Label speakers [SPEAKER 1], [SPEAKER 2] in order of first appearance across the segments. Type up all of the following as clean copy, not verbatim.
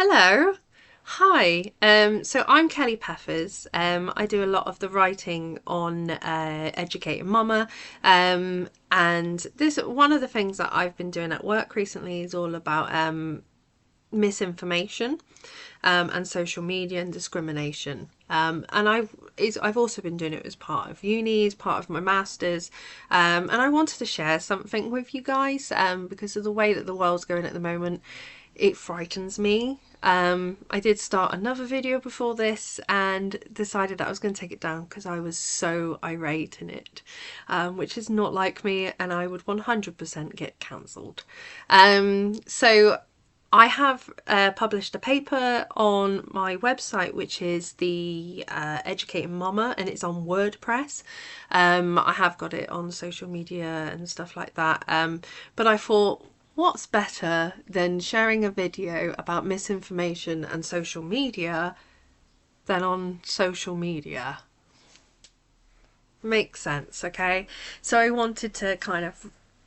[SPEAKER 1] Hello. Hi. So I'm Kelly Peffers. I do a lot of the writing on Educating Mama. And this one of the things that I've been doing at work recently is all about misinformation and social media and discrimination. And I've also been doing it as part of uni, as part of my masters, and I wanted to share something with you guys because of the way that the world's going at the moment. It frightens me. I did start another video before this and decided that I was going to take it down because I was so irate in it, which is not like me, and I would 100% get cancelled. So I have published a paper on my website, which is the Educating Mama, and it's on WordPress. I have got it on social media and stuff like that. But I thought, what's better than sharing a video about misinformation and social media than on social media? Makes sense, okay? So I wanted to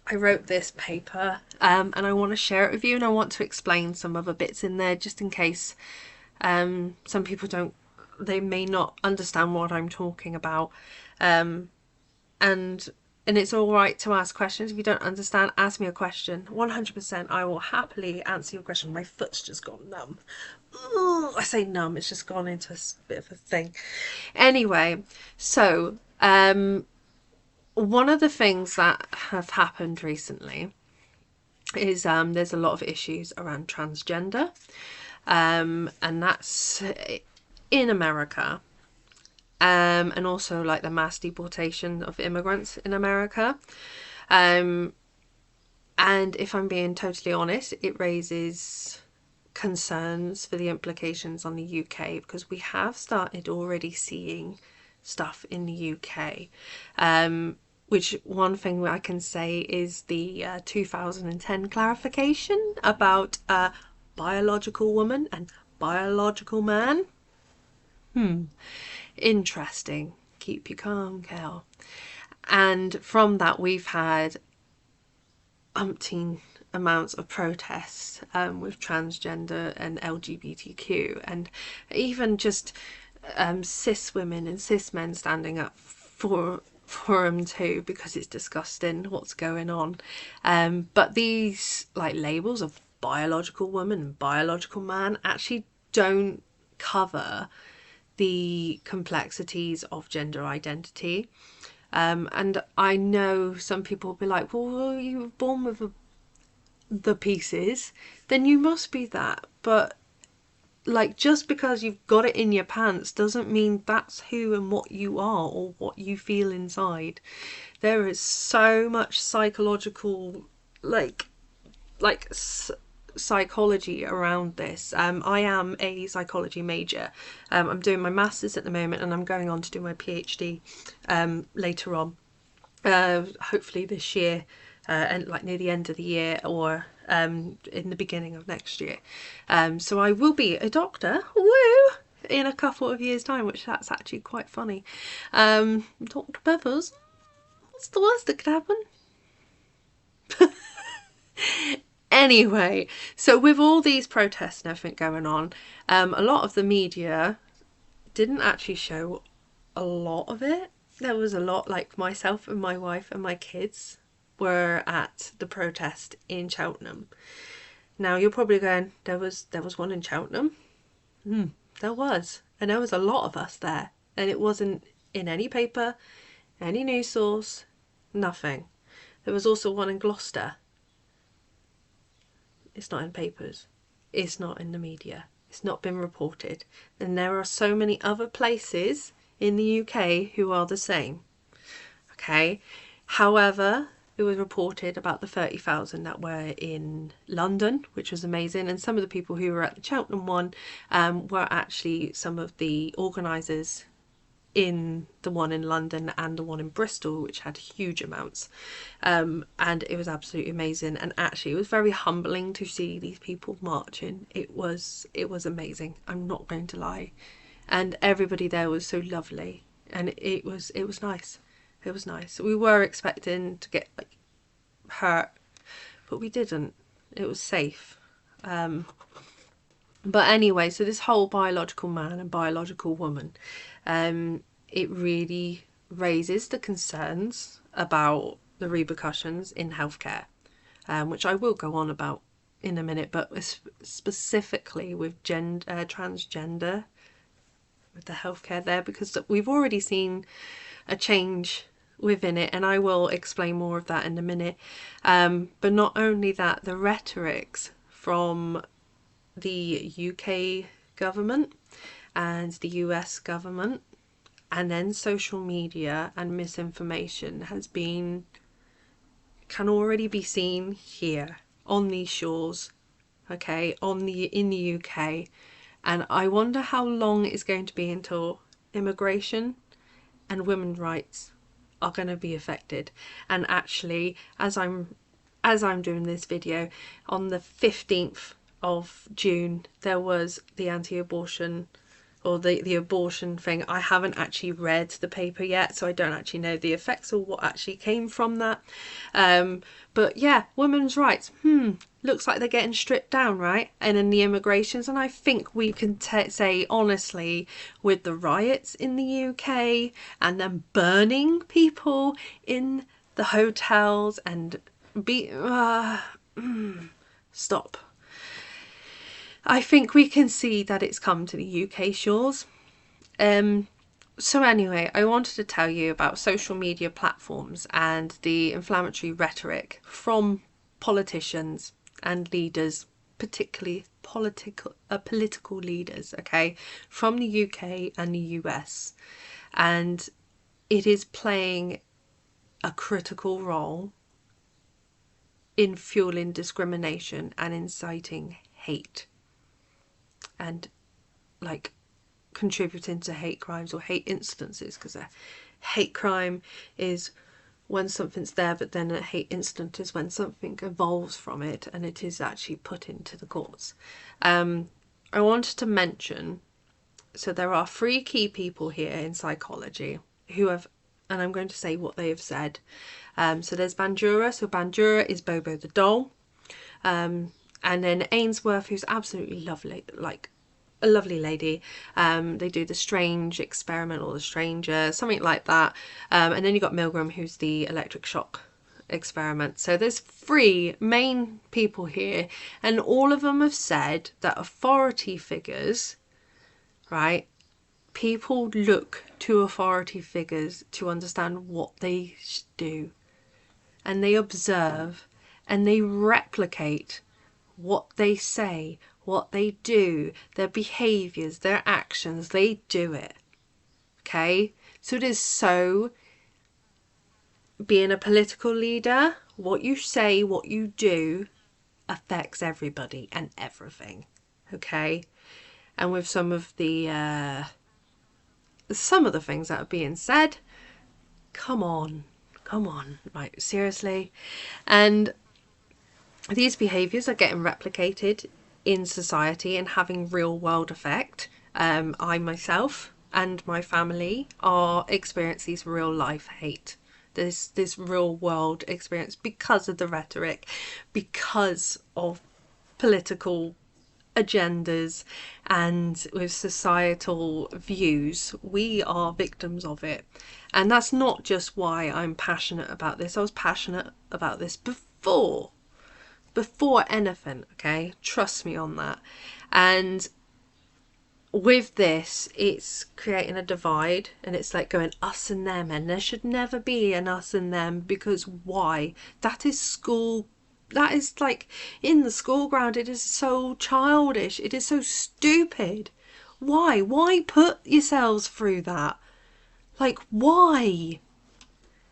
[SPEAKER 1] I wrote this paper and I want to share it with you, and I want to explain some other bits in there just in case some people they may not understand what I'm talking about. Um, and and it's all right to ask questions. If you don't understand, ask me a question. 100% I will happily answer your question. My foot's just gone numb. Ooh, I say numb, it's just gone into a bit of a thing. Anyway, so one of the things that have happened recently is there's a lot of issues around transgender, and that's in America, and also like the mass deportation of immigrants in America. Um, and if I'm being totally honest, it raises concerns for the implications on the UK, because we have started already seeing stuff in the UK. Which one thing I can say is the 2010 clarification about biological woman and biological man. Interesting. Keep you calm, Cal. And from that, we've had umpteen amounts of protests with transgender and LGBTQ, and even just cis women and cis men standing up for them too, because it's disgusting what's going on. But these like labels of biological woman and biological man actually don't cover the complexities of gender identity. And I know some people will be like, well, you were born with the pieces, then you must be that. But like, just because you've got it in your pants doesn't mean that's who and what you are or what you feel inside. There is so much psychological, like, like psychology around this. I am a psychology major. I'm doing my master's at the moment, and I'm going on to do my PhD later on, hopefully this year, and like near the end of the year, or in the beginning of next year. So I will be a doctor, woo, in a couple of years' time, which that's actually quite funny. Dr. Peppers, what's the worst that could happen? Anyway, so with all these protests and everything going on, a lot of the media didn't actually show a lot of it. There was a lot, like myself and my wife and my kids were at the protest in Cheltenham. Now you're probably going, there was one in Cheltenham? There was. And there was a lot of us there. And it wasn't in any paper, any news source, nothing. There was also one in Gloucester. It's not in papers. It's not in the media. It's not been reported. And there are so many other places in the UK who are the same. Okay. However, it was reported about the 30,000 that were in London, which was amazing. And some of the people who were at the Cheltenham one were actually some of the organisers in the one in London and the one in Bristol, which had huge amounts. And it was absolutely amazing. And actually, it was very humbling to see these people marching. It was amazing. I'm not going to lie. And everybody there was so lovely, and it was nice. It was nice. We were expecting to get like hurt, but we didn't. It was safe. But anyway, so this whole biological man and biological woman, it really raises the concerns about the repercussions in healthcare, which I will go on about in a minute, but specifically with transgender, with the healthcare there, because we've already seen a change within it, and I will explain more of that in a minute. But not only that, the rhetorics from the UK government and the US government, and then social media and misinformation can already be seen here on these shores, okay, in the UK. And I wonder how long it's going to be until immigration and women's rights are going to be affected. And actually, as I'm doing this video, on the 15th of June, there was the anti-abortion, or the abortion thing. I haven't actually read the paper yet, so I don't actually know the effects or what actually came from that. But yeah, women's rights, looks like they're getting stripped down, right? And in the immigrations, and I think we can say honestly, with the riots in the UK and them burning people in the hotels and stop. I think we can see that it's come to the UK shores. So anyway, I wanted to tell you about social media platforms and the inflammatory rhetoric from politicians and leaders, particularly political leaders, okay, from the UK and the US. And it is playing a critical role in fueling discrimination and inciting hate, and like contributing to hate crimes or hate incidences, because a hate crime is when something's there, but then a hate incident is when something evolves from it and it is actually put into the courts. I wanted to mention, so there are 3 key people here in psychology who have, and I'm going to say what they have said. So there's Bandura. So Bandura is Bobo the doll. And then Ainsworth, who's absolutely lovely, like a lovely lady. They do the strange experiment or the stranger, something like that. And then you got Milgram, who's the electric shock experiment. So there's 3 main people here, and all of them have said that authority figures, right, people look to authority figures to understand what they do, and they observe and they replicate what they say, what they do, their behaviours, their actions, they do it. Okay? So it is so, being a political leader, what you say, what you do affects everybody and everything. Okay? And with some of the things that are being said, come on, like seriously. And these behaviours are getting replicated in society and having real world effect. I myself and my family are experiencing these real life hate, this real world experience, because of the rhetoric, because of political agendas and with societal views. We are victims of it. And that's not just why I'm passionate about this. I was passionate about this before anything, okay? Trust me on that. And with this, it's creating a divide, and it's like going us and them, and there should never be an us and them, because why? That is school. That is like in the school ground. It is so childish. It is so stupid. Why put yourselves through that? Like, why?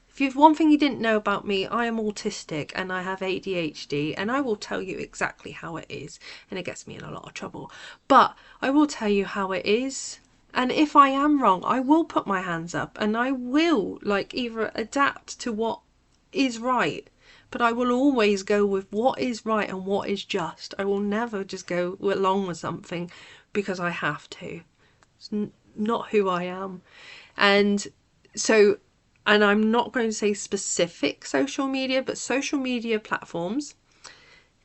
[SPEAKER 1] If you've one thing you didn't know about me, I am autistic and I have ADHD, and I will tell you exactly how it is, and it gets me in a lot of trouble. But I will tell you how it is, and if I am wrong, I will put my hands up and I will like either adapt to what is right, but I will always go with what is right and what is just. I will never just go along with something because I have to. It's not who I am. And so, and I'm not going to say specific social media, but social media platforms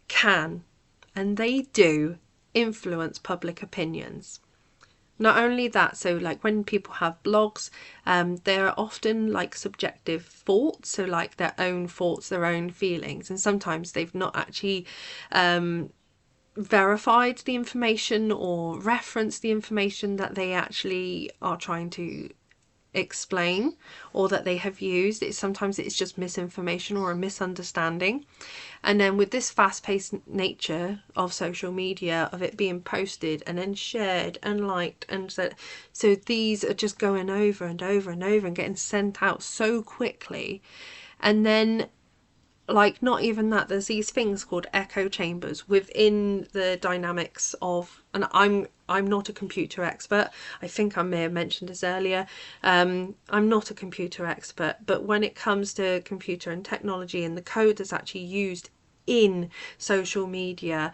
[SPEAKER 1] can, and they do, influence public opinions. Not only that, so like when people have blogs, they're often like subjective thoughts, so like their own thoughts, their own feelings, and sometimes they've not actually verified the information or referenced the information that they actually are trying to explain or that they have used. Sometimes it's just misinformation or a misunderstanding. And then with this fast-paced nature of social media, of it being posted and then shared and liked, and so these are just going over and over and over and getting sent out so quickly. And then like not even that, there's these things called echo chambers within the dynamics of, and I'm not a computer expert. I think I may have mentioned this earlier. I'm not a computer expert, but when it comes to computer and technology and the code that's actually used in social media,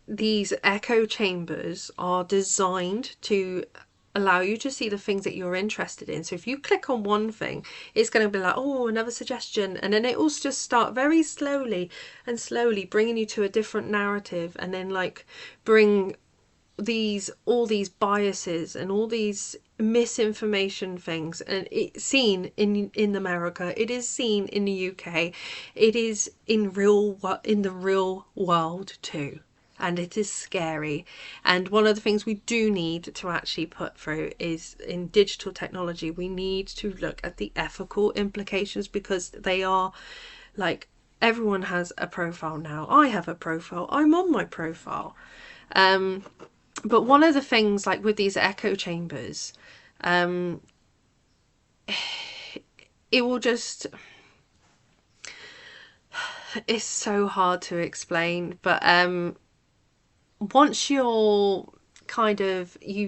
[SPEAKER 1] these echo chambers are designed to allow you to see the things that you're interested in. So if you click on one thing, it's going to be like, oh, another suggestion, and then it will just start very slowly and slowly bringing you to a different narrative, and then like bring all these biases and all these misinformation things. And it's seen in America, it is seen in the UK, it is in the real world too. And it is scary. And one of the things we do need to actually put through is, in digital technology, we need to look at the ethical implications, because they are like, everyone has a profile now. I have a profile. I'm on my profile. But one of the things, like with these echo chambers, it will just, it's so hard to explain, but once you've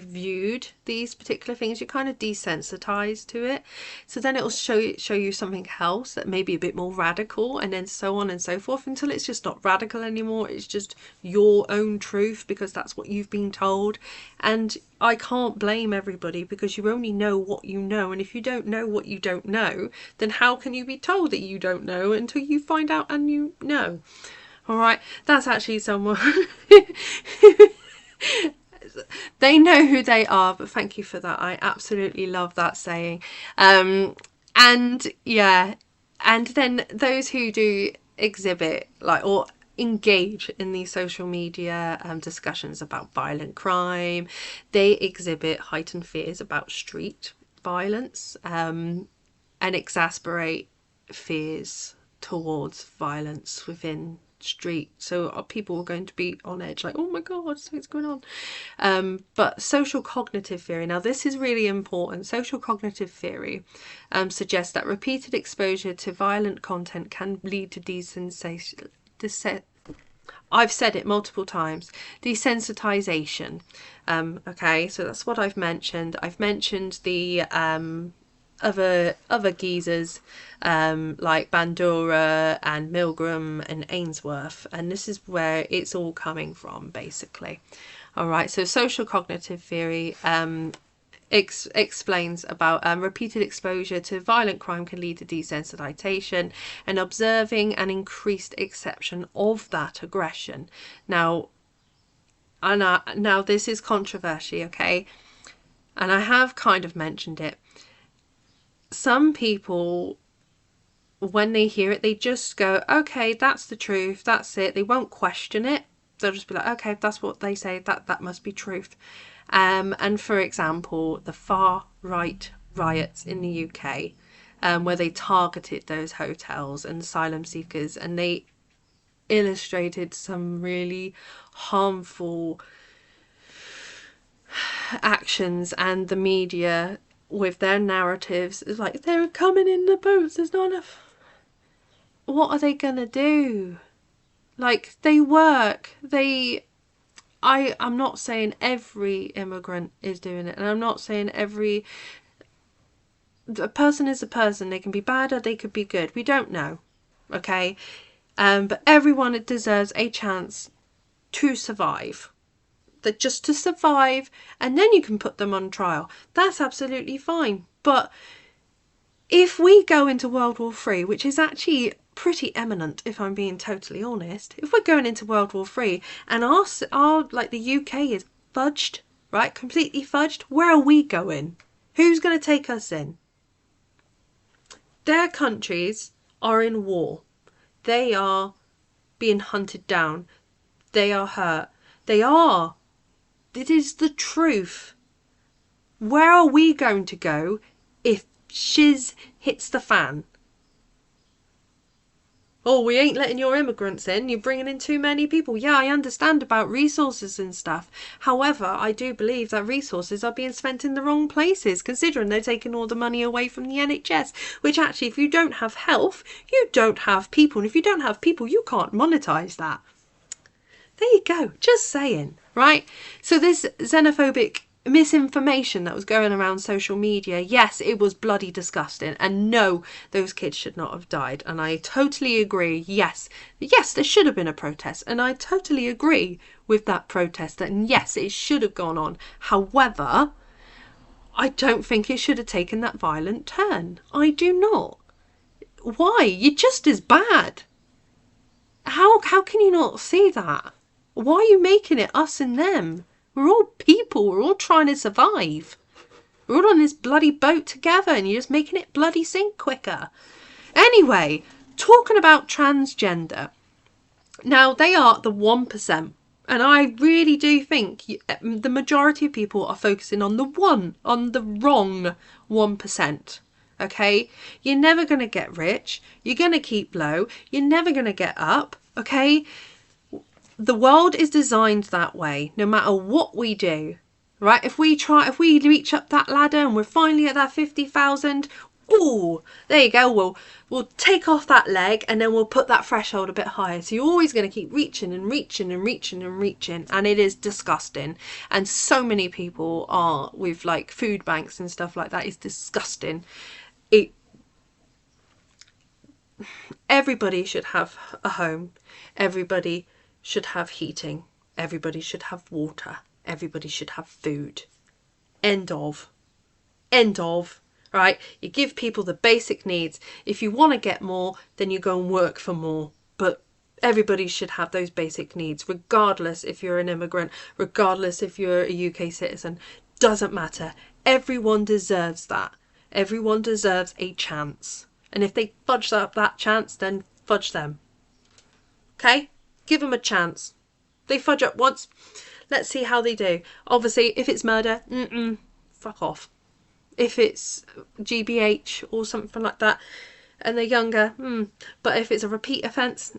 [SPEAKER 1] viewed these particular things, you're kind of desensitized to it. So then it will show you something else that may be a bit more radical, and then so on and so forth, until it's just not radical anymore. It's just your own truth, because that's what you've been told. And I can't blame everybody, because you only know what you know. And if you don't know what you don't know, then how can you be told that you don't know until you find out and you know? All right, that's actually someone they know who they are, but thank you for that. I absolutely love that saying. And yeah, and then those who do exhibit like or engage in these social media discussions about violent crime, they exhibit heightened fears about street violence, and exasperate fears towards violence within street. So people are going to be on edge, like, oh my god, something's going on. But social cognitive theory, now this is really important. Social cognitive theory suggests that repeated exposure to violent content can lead to I've said it multiple times, desensitization. Okay, so that's what I've mentioned. I've mentioned the other geezers like Bandura and Milgram and Ainsworth, and this is where it's all coming from, basically. All right, so social cognitive theory explains about repeated exposure to violent crime can lead to desensitization and observing an increased acceptance of that aggression. Now this is controversy, okay, and I have kind of mentioned it. Some people, when they hear it, they just go, okay, that's the truth, that's it. They won't question it. They'll just be like, okay, if that's what they say, that must be truth. And for example, the far right riots in the UK, where they targeted those hotels and asylum seekers, and they illustrated some really harmful actions, and the media with their narratives is like, they're coming in the boats, there's not enough. What are they gonna do? Like, they work, I'm not saying every immigrant is doing it, and I'm not saying a person is a person. They can be bad or they could be good, we don't know, okay? But everyone deserves a chance to survive. That just to survive, and then you can put them on trial. That's absolutely fine. But if we go into World War III, which is actually pretty eminent, if I'm being totally honest. If we're going into World War III and our like the UK is fudged, right, completely fudged, where are we going? Who's going to take us in? Their countries are in war. They are being hunted down. They are hurt. They are. It is the truth. Where are we going to go if shiz hits the fan? Oh, we ain't letting your immigrants in. You're bringing in too many people. Yeah, I understand about resources and stuff. However, I do believe that resources are being spent in the wrong places, considering they're taking all the money away from the NHS, which actually, if you don't have health, you don't have people. And if you don't have people, you can't monetize that. There you go. Just saying, right? So this xenophobic misinformation that was going around social media, yes, it was bloody disgusting, and no, those kids should not have died, and I totally agree. Yes, there should have been a protest, and I totally agree with that protest, and yes, it should have gone on. However, I don't think it should have taken that violent turn. I do not. Why? You're just as bad. How can you not see that? Why are you making it us and them? We're all people. We're all trying to survive. We're all on this bloody boat together, and you're just making it bloody sink quicker. Anyway, talking about transgender. Now, they are the 1%. And I really do think the majority of people are focusing on the wrong 1%. Okay? You're never going to get rich. You're going to keep low. You're never going to get up. Okay? The world is designed that way, no matter what we do, right? If we reach up that ladder and we're finally at that 50,000, oh, there you go. We'll take off that leg and then we'll put that threshold a bit higher. So you're always going to keep reaching and reaching and reaching and reaching, and it is disgusting. And so many people are with like food banks and stuff like that. It's disgusting. Everybody should have a home. Everybody should have heating. Everybody should have water. Everybody should have food. End of. Right? You give people the basic needs. If you want to get more, then you go and work for more. But everybody should have those basic needs, regardless if you're an immigrant, regardless if you're a UK citizen. Doesn't matter. Everyone deserves that. Everyone deserves a chance. And if they fudge up that chance, then fudge them. Okay? Give them a chance. They fudge up once. Let's see how they do. Obviously, if it's murder, fuck off. If it's GBH or something like that, and they're younger, but if it's a repeat offence,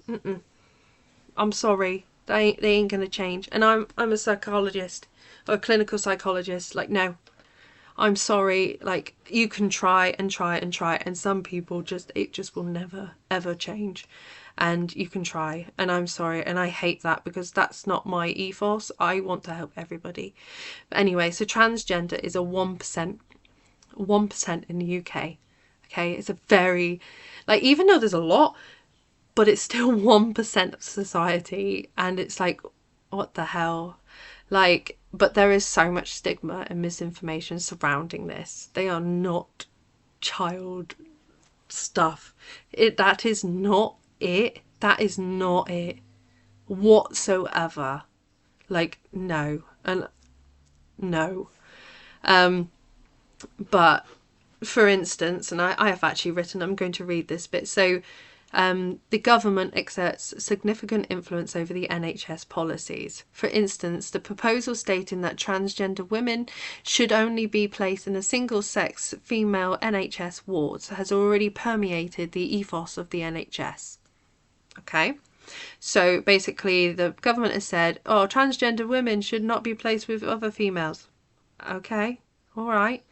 [SPEAKER 1] I'm sorry, they ain't gonna change. And I'm a psychologist, or a clinical psychologist. Like, no, I'm sorry. Like, you can try and try and try, and some people it just will never ever change. And you can try, and I'm sorry, and I hate that because that's not my ethos. I want to help everybody. But anyway, so transgender is a 1% in the UK. Okay, it's a very, like, even though there's a lot, but it's still 1% of society, and it's like, what the hell? Like, but there is so much stigma and misinformation surrounding this. They are not child stuff. That is not it. That is not it whatsoever. Like, no. And no. But for instance, and I have actually written, I'm going to read this bit. So the government exerts significant influence over the NHS policies. For instance, the proposal stating that transgender women should only be placed in a single-sex female NHS wards has already permeated the ethos of the NHS. Okay, so basically the government has said, oh, transgender women should not be placed with other females. Okay, all right.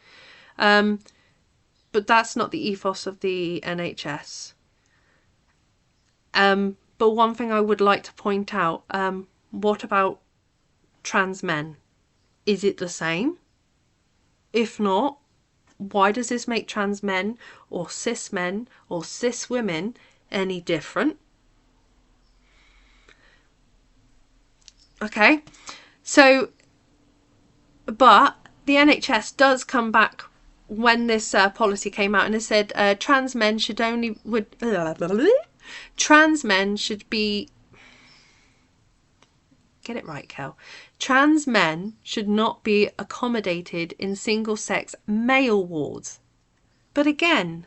[SPEAKER 1] But that's not the ethos of the NHS. But one thing I would like to point out, what about trans men? Is it the same? If not, why does this make trans men or cis women any different? Okay, so, but the NHS does come back when this policy came out, and it said trans men should only Trans men should be... Get it right, Kel. Trans men should not be accommodated in single-sex male wards. But again,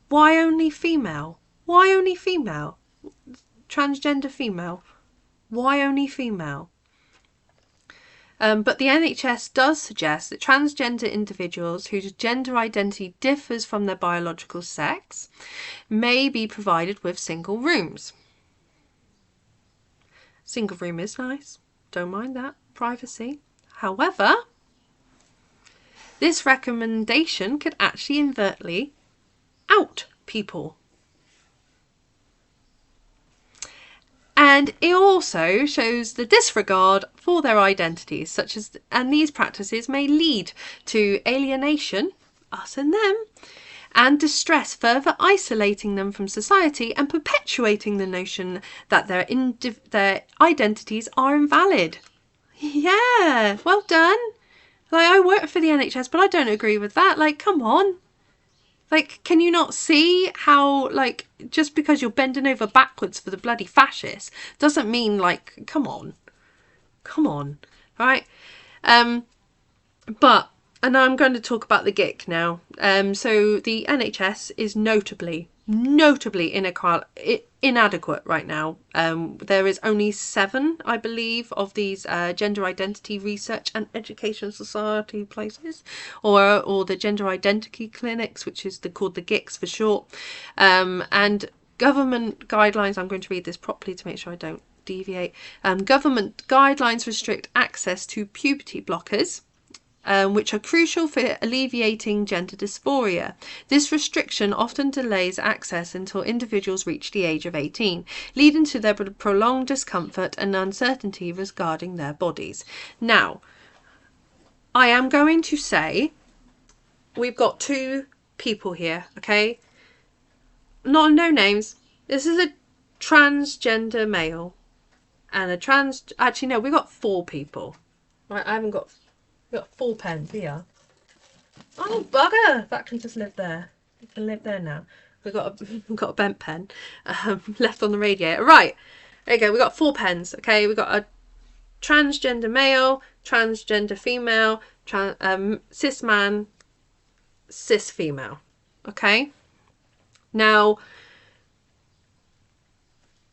[SPEAKER 1] why only female? Why only female? Transgender female. Why only female? But the NHS does suggest that transgender individuals whose gender identity differs from their biological sex may be provided with single rooms. Single room is nice. Don't mind that. Privacy. However, this recommendation could actually inadvertently out people. And it also shows the disregard for their identities, and these practices may lead to alienation, us and them, and distress, further isolating them from society and perpetuating the notion that their identities are invalid. Yeah, well done. Like, I work for the NHS, but I don't agree with that. Like, come on. Like, can you not see how, like, just because you're bending over backwards for the bloody fascists doesn't mean, like, come on, right? But, and I'm going to talk about the GIC now. So the NHS is notably inadequate right now. There is only 7, I believe, of these gender identity research and education society places, or the gender identity clinics, which is called the GICs for short. And government guidelines, I'm going to read this properly to make sure I don't deviate. Government guidelines restrict access to puberty blockers, which are crucial for alleviating gender dysphoria. This restriction often delays access until individuals reach the age of 18, leading to their prolonged discomfort and uncertainty regarding their bodies. Now, I am going to say we've got 2 people here, okay? No names. This is a transgender male and a actually no, we've got 4 people. Right, I haven't got... We've got 4 pens here. Oh, bugger! That can just live there. It can live there now. We've got a bent pen left on the radiator. Right. There you go. We've got 4 pens. Okay. We've got a transgender male, transgender female, cis man, cis female. Okay. Now,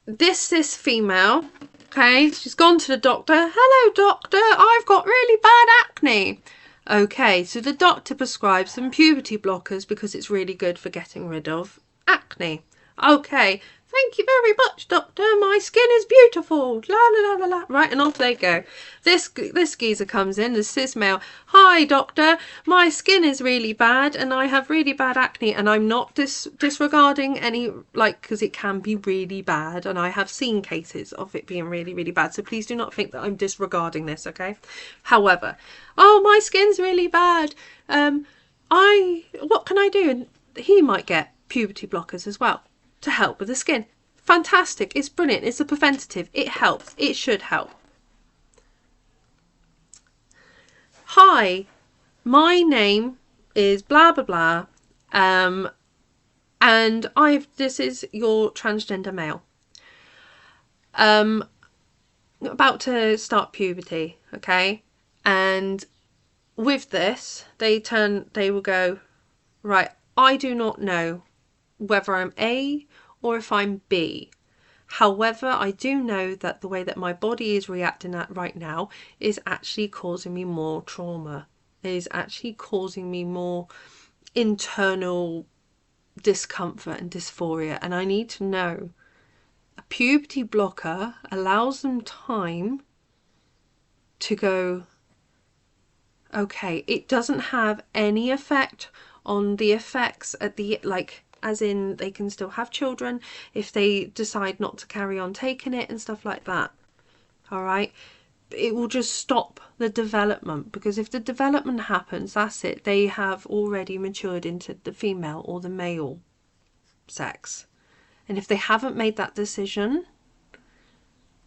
[SPEAKER 1] this cis female, okay, she's gone to the doctor. Hello, doctor, I've got really bad acne. Okay, so the doctor prescribes some puberty blockers because it's really good for getting rid of acne. Okay, thank you very much, doctor. My skin is beautiful. La la la la la. Right, and off they go. This geezer comes in, the cis male. Hi, doctor. My skin is really bad, and I have really bad acne, and I'm not disregarding any, like, because it can be really bad, and I have seen cases of it being really, really bad. So please do not think that I'm disregarding this, okay? However, oh, my skin's really bad. What can I do? And he might get puberty blockers as well to help with the skin. Fantastic. It's brilliant. It's a preventative. It helps. It should help. Hi, my name is blah blah blah, and this is your transgender male. About to start puberty, okay? And with this, they will go, right, I do not know whether I'm A or if I'm B. However, I do know that the way that my body is reacting at right now is actually causing me more trauma. It is actually causing me more internal discomfort and dysphoria. And I need to know. A puberty blocker allows them time to go, okay, it doesn't have any effect on the effects at the, like, as in they can still have children if they decide not to carry on taking it and stuff like that. All right. It will just stop the development, because if the development happens, that's it. They have already matured into the female or the male sex. And if they haven't made that decision,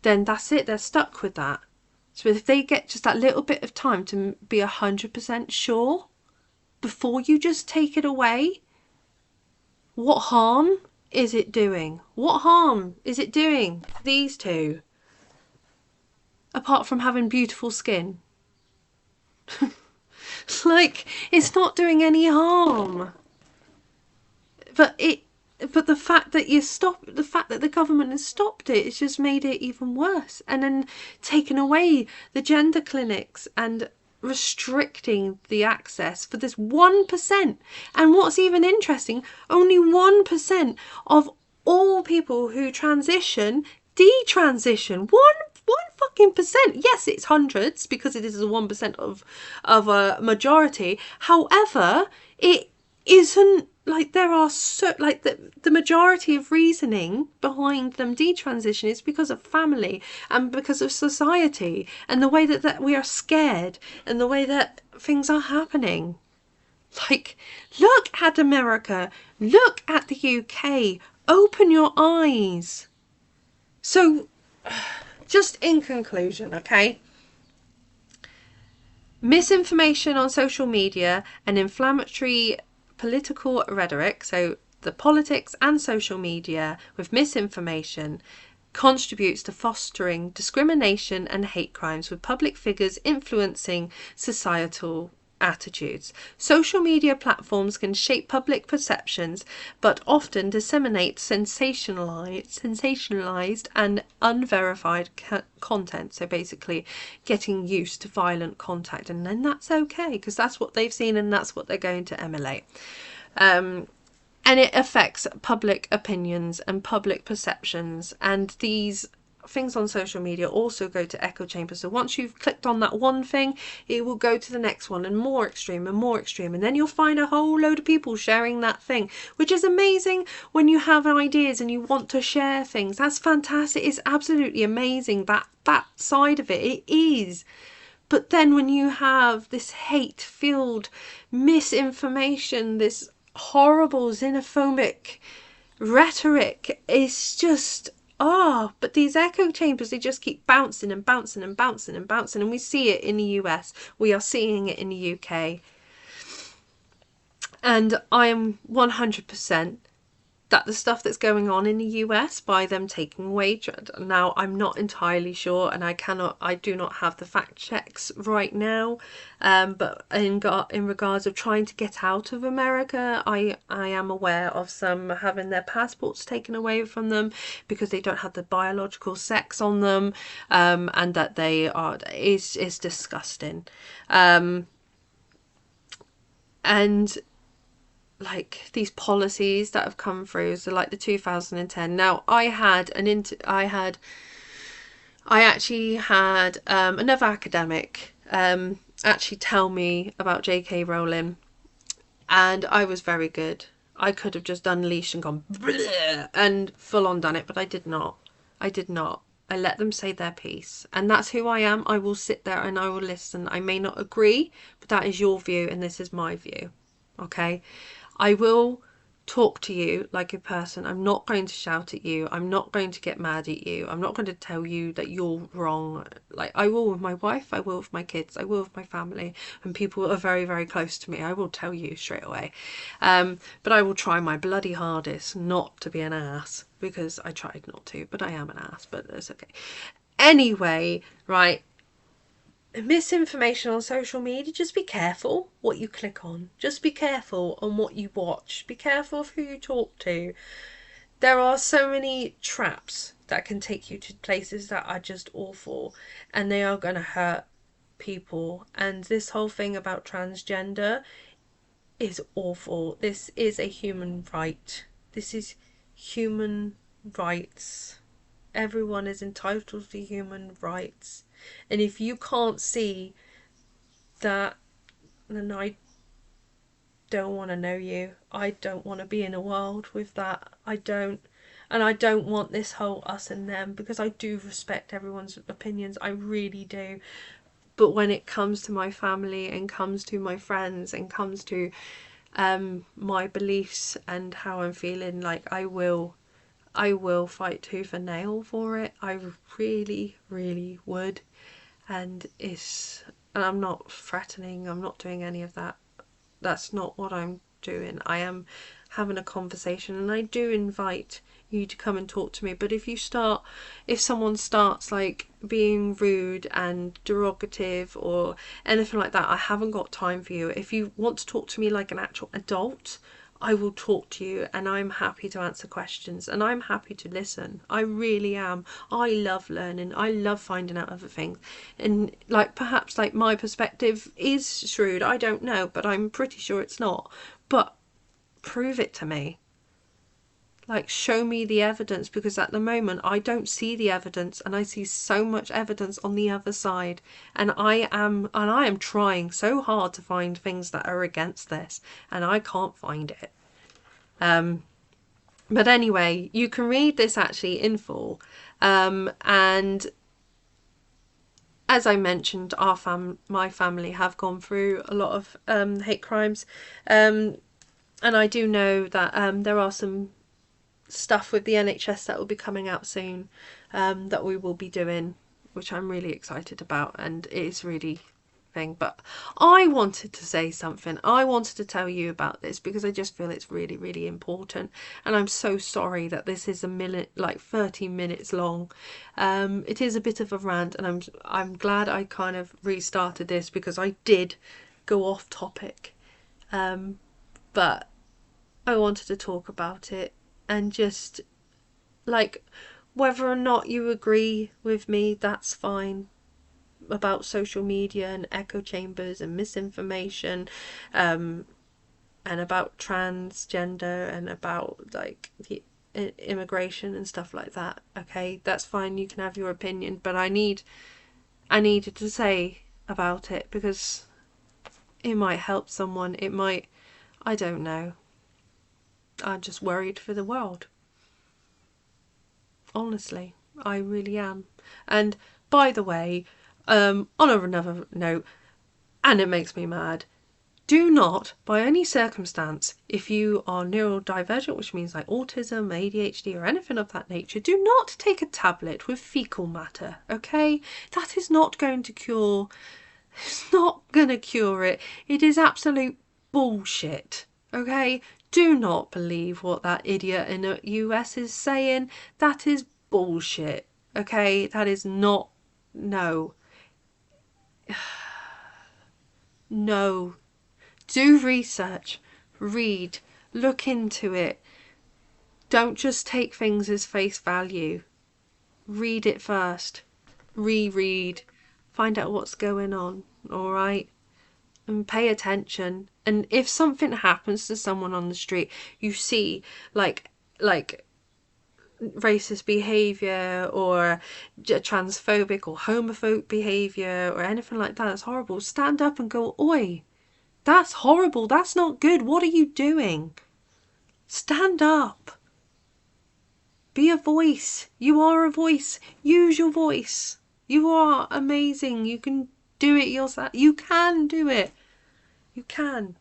[SPEAKER 1] then that's it. They're stuck with that. So if they get just that little bit of time to be 100% sure before you just take it away, what harm? is it doing? What harm is it doing these two? Apart from having beautiful skin. Like, it's not doing any harm. But the fact that the government has stopped it, it's just made it even worse. And then taken away the gender clinics and restricting the access for this 1%. And what's even interesting, only 1% of all people who transition detransition. One fucking percent. Yes, it's hundreds because it is a 1% of a majority. However, it isn't like there are the majority of reasoning behind them detransition is because of family and because of society and the way that we are scared and the way that things are happening. Like, look at America, look at the UK, open your eyes. So, just in conclusion, okay? Misinformation on social media and inflammatory political rhetoric, so the politics and social media with misinformation, contributes to fostering discrimination and hate crimes with public figures influencing societal attitudes. Social media platforms can shape public perceptions but often disseminate sensationalized and unverified content, so basically getting used to violent contact, and then that's okay because that's what they've seen and that's what they're going to emulate. And it affects public opinions and public perceptions, and these things on social media also go to echo chambers. So once you've clicked on that one thing, it will go to the next one and more extreme and more extreme, and then you'll find a whole load of people sharing that thing, which is amazing when you have ideas and you want to share things. That's fantastic. It's absolutely amazing, that side of it. It is. But then when you have this hate-filled misinformation, this horrible xenophobic rhetoric, it's just but these echo chambers, they just keep bouncing and bouncing and bouncing and bouncing, and we see it in the US, we are seeing it in the UK, and I am 100% that the stuff that's going on in the US by them taking away, now I'm not entirely sure and I do not have the fact checks right now, but in regards of trying to get out of America, I am aware of some having their passports taken away from them because they don't have the biological sex on them, and that they are, it's disgusting, and like these policies that have come through, so like the 2010. Now I actually had another academic actually tell me about J.K. Rowling, and I was very good. I could have just done leash and gone bleh, and full on done it, but I did not. I let them say their piece, and that's who I am. I will sit there and I will listen. I may not agree, but that is your view and this is my view. Okay, I will talk to you like a person. I'm not going to shout at you. I'm not going to get mad at you. I'm not going to tell you that you're wrong. Like, I will with my wife, I will with my kids, I will with my family, and people who are very, very close to me. I will tell you straight away. But I will try my bloody hardest not to be an ass, because I tried not to, but I am an ass, but that's okay. Anyway, right. Misinformation on social media, just be careful what you click on. Just be careful on what you watch. Be careful of who you talk to. There are so many traps that can take you to places that are just awful, and they are going to hurt people. And this whole thing about transgender is awful. This is a human right. This is human rights. Everyone is entitled to human rights. And if you can't see that, then I don't want to know you. I don't want to be in a world with that. I don't. And I don't want this whole us and them, because I do respect everyone's opinions. I really do. But when it comes to my family and comes to my friends and comes to my beliefs and how I'm feeling, like, I will fight tooth and nail for it. I really, really would. And I'm not threatening, I'm not doing any of that. That's not what I'm doing. I am having a conversation, and I do invite you to come and talk to me. But if someone starts like being rude and derogative or anything like that, I haven't got time for you. If you want to talk to me like an actual adult, I will talk to you, and I'm happy to answer questions, and I'm happy to listen. I really am. I love learning. I love finding out other things. And like, perhaps like my perspective is shrewd. I don't know, but I'm pretty sure it's not. But prove it to me. Like, show me the evidence, because at the moment I don't see the evidence, and I see so much evidence on the other side, and I am trying so hard to find things that are against this, and I can't find it. But anyway, you can read this actually in full, and as I mentioned, my family have gone through a lot of hate crimes, and I do know that there are some stuff with the NHS that will be coming out soon, that we will be doing, which I'm really excited about, and it is really thing. But I wanted to say something. I wanted to tell you about this because I just feel it's really, really important, and I'm so sorry that this is 30 minutes long. It is a bit of a rant, and I'm glad I kind of restarted this because I did go off topic, but I wanted to talk about it. And just, like, whether or not you agree with me, that's fine, about social media and echo chambers and misinformation, and about transgender and about, like, the immigration and stuff like that. Okay, that's fine, you can have your opinion, but I needed to say about it because it might help someone. It might, I don't know. I'm just worried for the world. Honestly, I really am. And by the way, on another note, and it makes me mad, do not, by any circumstance, if you are neurodivergent, which means like autism, ADHD, or anything of that nature, do not take a tablet with fecal matter, okay? That is not going to cure, it's not going to cure it. It is absolute bullshit, okay? Do not believe what that idiot in the US is saying. That is bullshit, okay? That is not, no. No. Do research, read, look into it. Don't just take things as face value. Read it first. Reread. Find out what's going on, alright? And pay attention. And if something happens to someone on the street, you see like racist behaviour or transphobic or homophobic behaviour or anything like that that's horrible, stand up and go, oi, that's horrible, that's not good, what are you doing? Stand up. Be a voice. You are a voice. Use your voice. You are amazing. You can do it yourself. You can do it. You can.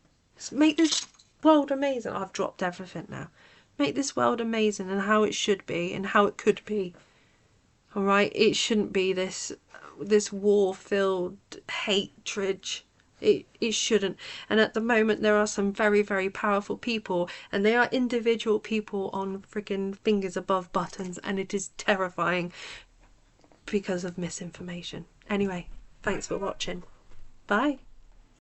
[SPEAKER 1] Make this world amazing. I've dropped everything now. Make this world amazing and how it should be and how it could be. Alright? It shouldn't be this war-filled hatred. It shouldn't. And at the moment there are some very, very powerful people, and they are individual people on friggin' fingers above buttons, and it is terrifying because of misinformation. Anyway, thanks for watching. Bye.